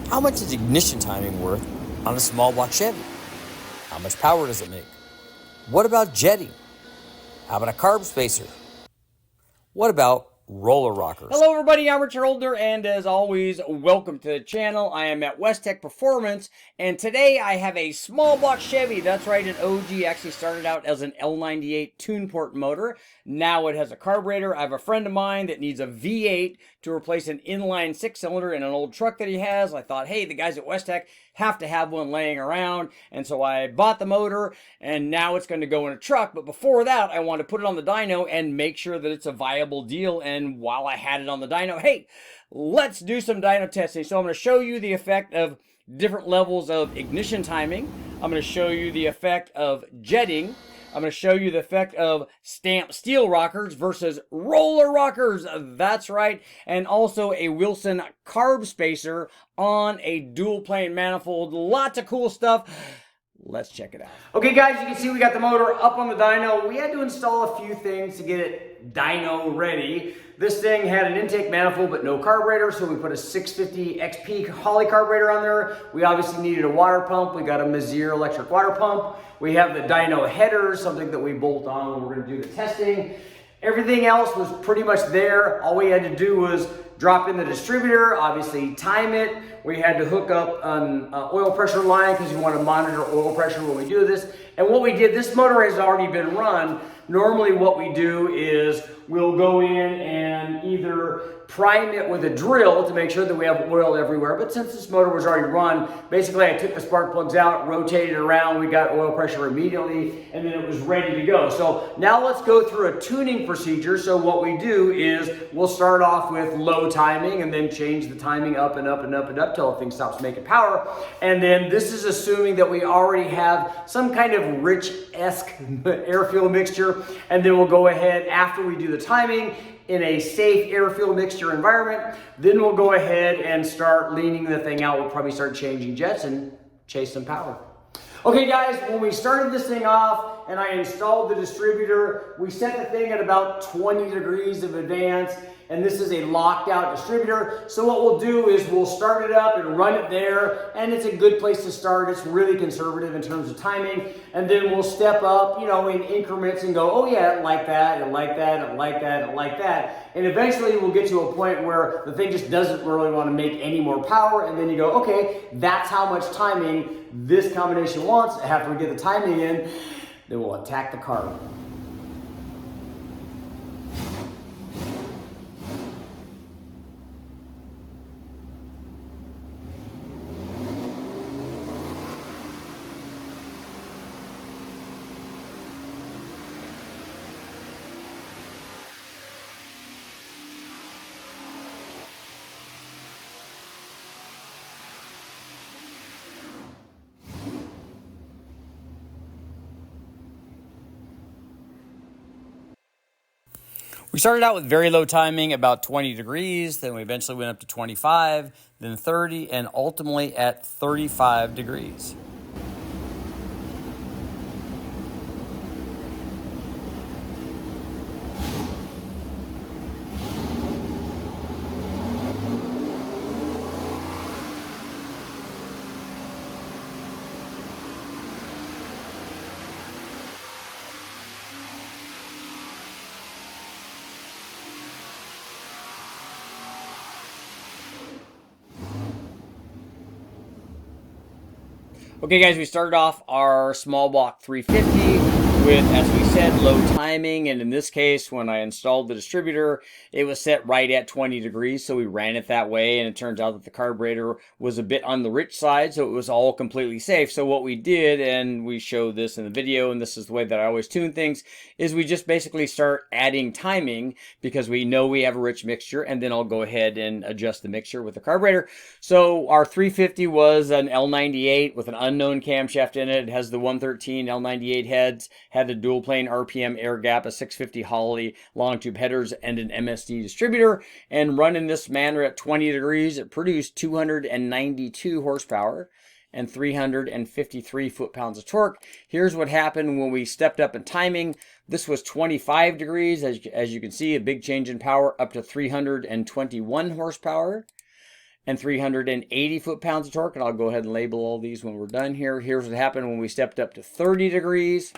How much is ignition timing worth on a small block Chevy? How much power does it make? What about jetting? How about a carb spacer? What about roller rockers? Hello everybody, I'm Richard Holder, and as always, welcome to the channel. I am at West Tech Performance, and today I have a small block Chevy. That's right, an OG. Actually started out as an L98 tune port motor. Now it has a carburetor. I have a friend of mine that needs a V8 to replace an inline 6-cylinder in an old truck that he has. I thought, hey, the guys at West Tech have to have one laying around, and so I bought the motor, and now it's going to go in a truck. But before that, I want to put it on the dyno and make sure that it's a viable deal. And while I had it on the dyno, hey, let's do some dyno testing. So I'm going to show you the effect of different levels of ignition timing. I'm going to show you the effect of jetting. I'm going to show you the effect of stamped steel rockers versus roller rockers. That's right. And also a Wilson carb spacer on a dual plane manifold. Lots of cool stuff. Let's check it out. Okay guys, you can see we got the motor up on the dyno. We had to install a few things to get it dyno ready. This thing had an intake manifold but no carburetor, so we put a 650 XP HOLLEY carburetor on there. We obviously needed a water pump. We got a Mazir electric water pump. We have the dyno header, something that we bolt on when we're going to do the testing. Everything else was pretty much there. All we had to do was drop in the distributor, obviously time it. We had to hook up an oil pressure line because you want to monitor oil pressure when we do this. And what we did, this motor has already been run. Normally what we do is we'll go in and either prime it with a drill to make sure that we have oil everywhere. But since this motor was already run, basically I took the spark plugs out, rotated it around, we got oil pressure immediately, and then it was ready to go. So now let's go through a tuning procedure. So what we do is we'll start off with low timing and then change the timing up and up and up and up till the thing stops making power. And then this is assuming that we already have some kind of rich-esque air-fuel mixture. And then we'll go ahead after we do the timing in a safe air-fuel mixture environment. Then we'll go ahead and start leaning the thing out. We'll probably start changing jets and chase some power. Okay guys, when we started this thing off and I installed the distributor, we set the thing at about 20 degrees of advance, and this is a locked out distributor. So what we'll do is we'll start it up and run it there, and it's a good place to start. It's really conservative in terms of timing, and then we'll step up, you know, in increments and go, oh yeah, like that, and like that, and like that, and like that. And eventually we'll get to a point where the thing just doesn't really want to make any more power, and then you go, okay, that's how much timing this combination wants. After we get the timing in, then we'll attack the carb. We started out with very low timing, about 20 degrees, then we eventually went up to 25, then 30, and ultimately at 35 degrees. Okay guys, we started off our small block 350 with, as we said, low timing, and in this case, when I installed the distributor, it was set right at 20 degrees, so we ran it that way, and it turns out that the carburetor was a bit on the rich side, so it was all completely safe. So what we did, and we showed this in the video, and this is the way that I always tune things, is we just basically start adding timing because we know we have a rich mixture, and then I'll go ahead and adjust the mixture with the carburetor. So our 350 was an L98 with an unknown camshaft in it. It has the 113 L98 heads, had a dual plane RPM air gap, a 650 HOLLEY long tube headers, and an MSD distributor. And run in this manner at 20 degrees, it produced 292 horsepower and 353 foot-pounds of torque. Here's what happened when we stepped up in timing. This was 25 degrees. As you can see, a big change in power, up to 321 horsepower. and 380 foot-pounds of torque. And I'll go ahead and label all these when we're done here. Here's what happened when we stepped up to 30 degrees.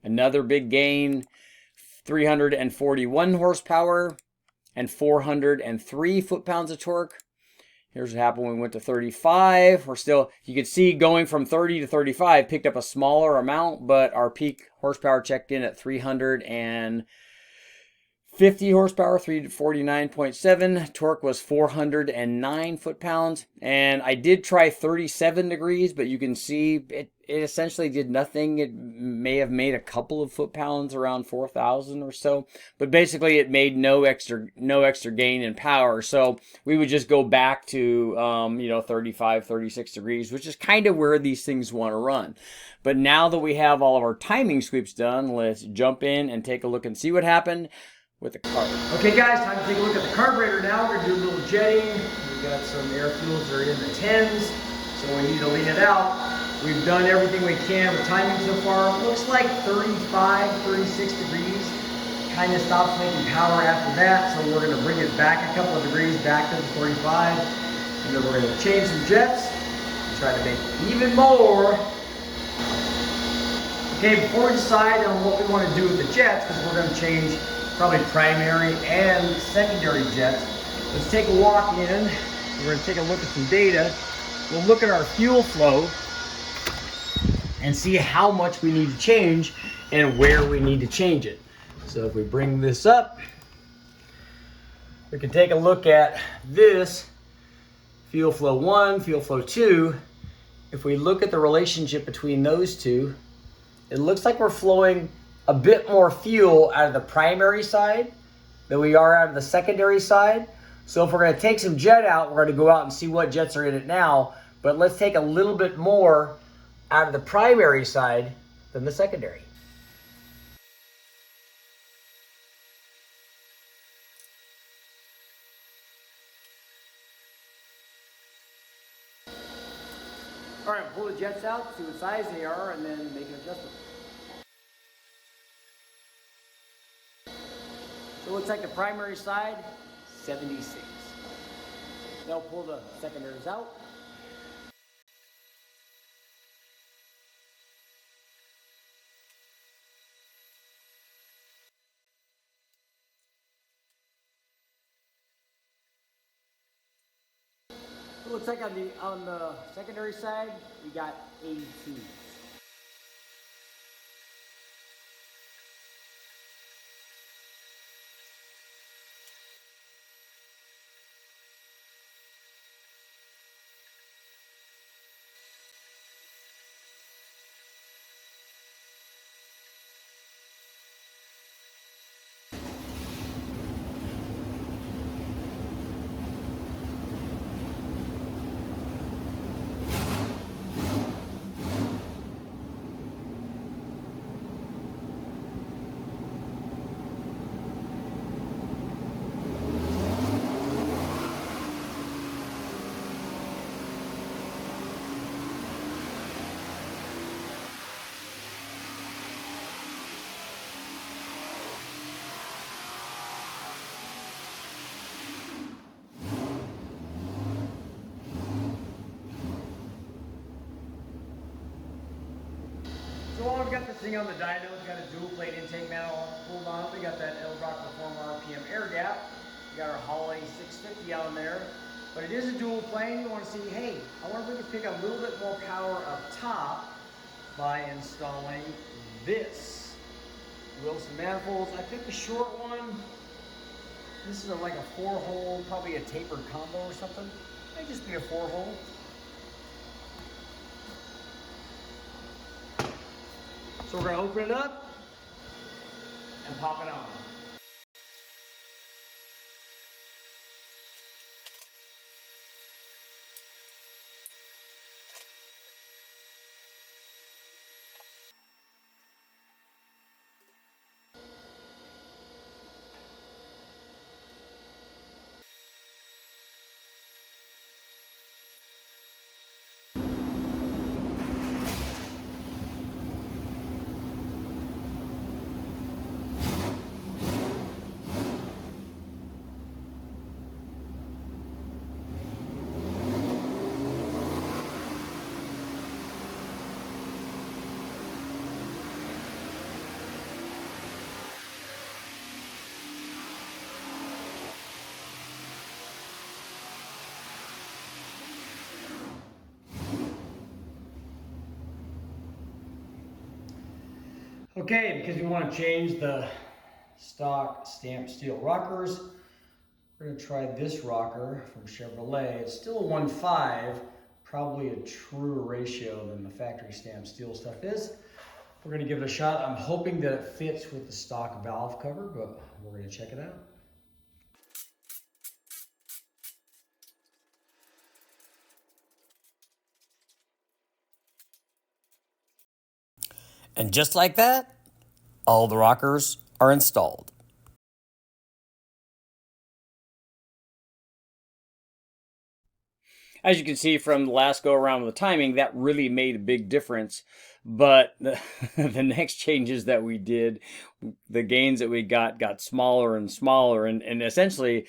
Another big gain, 341 horsepower and 403 foot-pounds of torque. Here's what happened when we went to 35. We're still, you can see going from 30 to 35 picked up a smaller amount, but our peak horsepower checked in at 350 horsepower, 349.7. Torque was 409 foot-pounds. And I did try 37 degrees, but you can see it essentially did nothing. It may have made a couple of foot-pounds, around 4,000 or so. But basically it made no extra gain in power. So we would just go back to, 35, 36 degrees, which is kind of where these things want to run. But now that we have all of our timing sweeps done, let's jump in and take a look and see what happened with the carb. Okay guys, time to take a look at the carburetor now. We're going to do a little jetting. We've got some air fuels that are in the 10s, so we need to lean it out. We've done everything we can with timing so far. Looks like 35, 36 degrees. Kind of stops making power after that, so we're going to bring it back a couple of degrees, back to the 45. And then we're going to change some jets and try to make even more. Okay, before we decide on what we want to do with the jets, because we're going to change probably primary and secondary jets, let's take a walk in. We're going to take a look at some data. We'll look at our fuel flow and see how much we need to change and where we need to change it. So if we bring this up, we can take a look at this fuel flow 1, fuel flow 2. If we look at the relationship between those two, it looks like we're flowing a bit more fuel out of the primary side than we are out of the secondary side. So if we're going to take some jet out, we're going to go out and see what jets are in it now. But let's take a little bit more out of the primary side than the secondary. All right, pull the jets out, see what size they are, and then make an adjustment. So it looks like the primary side, 76. Now pull the secondaries out. It looks like on the secondary side, we got 82. So while I've got this thing on the dyno, it's got a dual plate intake manifold pulled on. We got that L-Rock Performer RPM air gap. We got our HOLLEY 650 on there. But it is a dual plane. You want to see, hey, I wonder if we can pick a little bit more power up top by installing this. Wilson manifolds. I picked a short one. This is like a 4-hole, probably a tapered combo or something. May just be a 4-hole. So we're going to open it up and pop it on. Okay, because we want to change the stock stamped steel rockers, we're going to try this rocker from Chevrolet. It's still a 1.5, probably a truer ratio than the factory stamped steel stuff is. We're going to give it a shot. I'm hoping that it fits with the stock valve cover, but we're going to check it out. And just like that, all the rockers are installed. As you can see from the last go around with the timing, that really made a big difference. But the next changes that we did, the gains that we got smaller and smaller, and essentially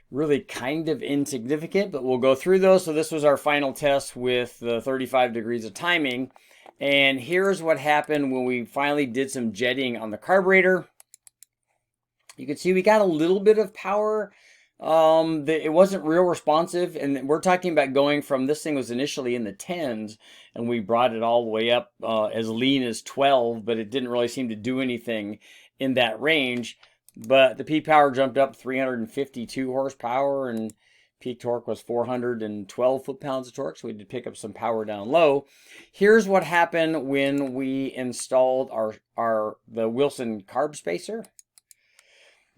really kind of insignificant, but we'll go through those. So this was our final test with the 35 degrees of timing. And here's what happened when we finally did some jetting on the carburetor. You can see we got a little bit of power. It wasn't real responsive, and we're talking about going from, this thing was initially in the 10s, and we brought it all the way up as lean as 12, but it didn't really seem to do anything in that range. But the peak power jumped up 352 horsepower, and peak torque was 412 foot-pounds of torque, so we did pick up some power down low. Here's what happened when we installed the Wilson carb spacer.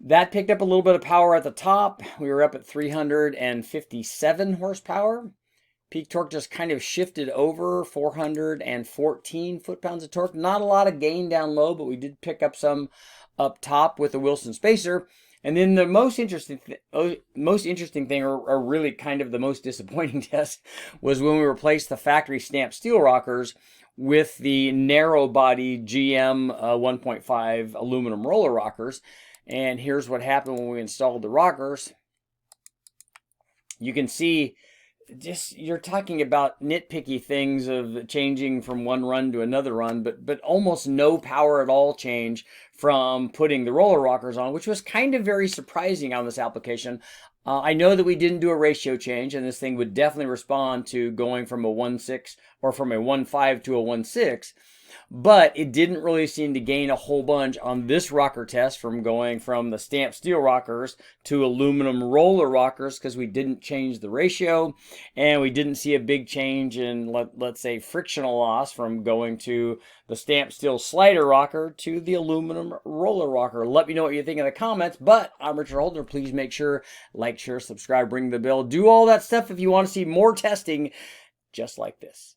That picked up a little bit of power at the top. We were up at 357 horsepower. Peak torque just kind of shifted over 414 foot-pounds of torque. Not a lot of gain down low, but we did pick up some up top with the Wilson spacer. And then the most interesting thing, or really kind of the most disappointing test, was when we replaced the factory stamped steel rockers with the narrow body GM 1.5 aluminum roller rockers. And here's what happened when we installed the rockers. You can see, just, you're talking about nitpicky things of changing from one run to another run, but almost no power at all change from putting the roller rockers on, which was kind of very surprising on this application. I know that we didn't do a ratio change, and this thing would definitely respond to going from a 1.6 or from a 1.5 to a 1.6. But it didn't really seem to gain a whole bunch on this rocker test from going from the stamped steel rockers to aluminum roller rockers, because we didn't change the ratio, and we didn't see a big change in, let's say, frictional loss from going to the stamped steel slider rocker to the aluminum roller rocker. Let me know what you think in the comments. But I'm Richard Holder. Please make sure, like, share, subscribe, ring the bell, do all that stuff if you want to see more testing just like this.